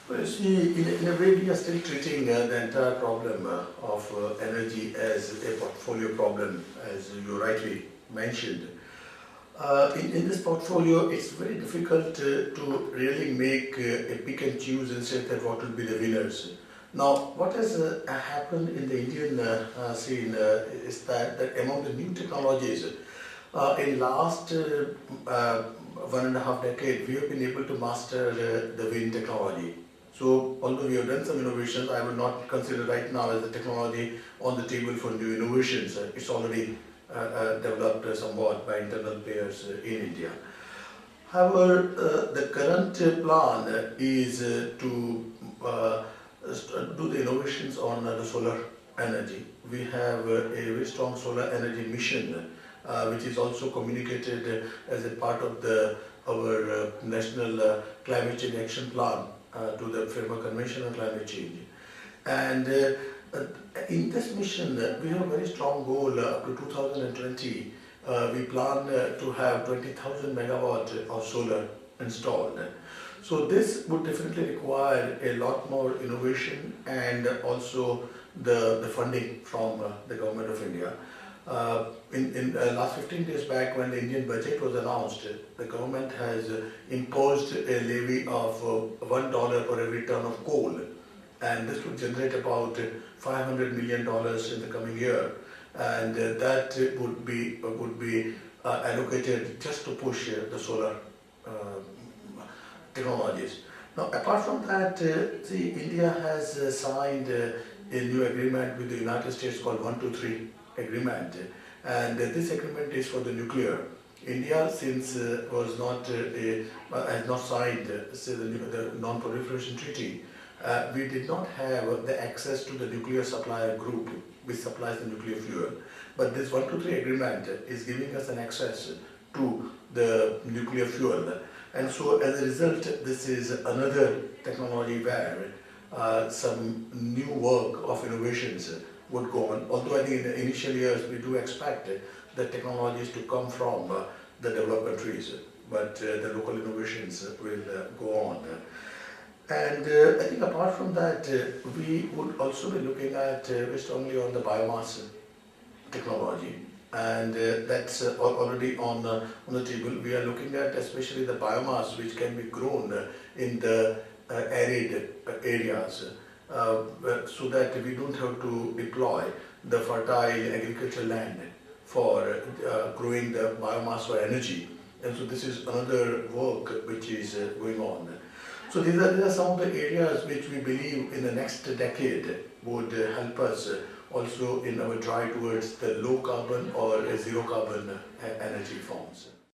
Well, you see, in a way, we are still treating the entire problem of energy as a portfolio problem, as you rightly mentioned. In this portfolio, it's very difficult to really make a pick and choose and say that what will be the winners. Now, what has happened in the Indian scene is that among the new technologies, in last 1.5 decade, we have been able to master the wind technology. So, although we have done some innovations, I would not consider right now as the technology on the table for new innovations. It's already developed somewhat by internal players in India. However, the current plan is to do the innovations on the solar energy. We have a very strong solar energy mission, which is also communicated as a part of our national climate change action plan to the Framework Convention on Climate Change. And in this mission, we have a very strong goal up to 2020. We plan to have 20,000 megawatt of solar installed. So this would definitely require a lot more innovation and also the funding from the government of India. In last 15 days back, when the Indian budget was announced, the government has imposed a levy of $1 for every ton of coal, and this would generate about $500 million in the coming year, and that would be allocated just to push the solar technologies. Now, apart from that, see, India has signed a new agreement with the United States called 123 agreement, and this agreement is for the nuclear. India, since has not signed the non-proliferation treaty, we did not have the access to the nuclear supplier group which supplies the nuclear fuel. But this 123 agreement is giving us an access to the nuclear fuel. And so as a result, this is another technology where some new work of innovations would go on. Although I think in the initial years we do expect the technologies to come from the developed countries, but the local innovations will go on. And I think apart from that, we would also be looking at very strongly on the biomass technology, and that's already on the table. We are looking at especially the biomass which can be grown in the arid areas, so that we don't have to deploy the fertile agricultural land for growing the biomass for energy. And so this is another work which is going on. So these are some of the areas which we believe in the next decade would help us also in our drive towards the low carbon or zero carbon energy forms.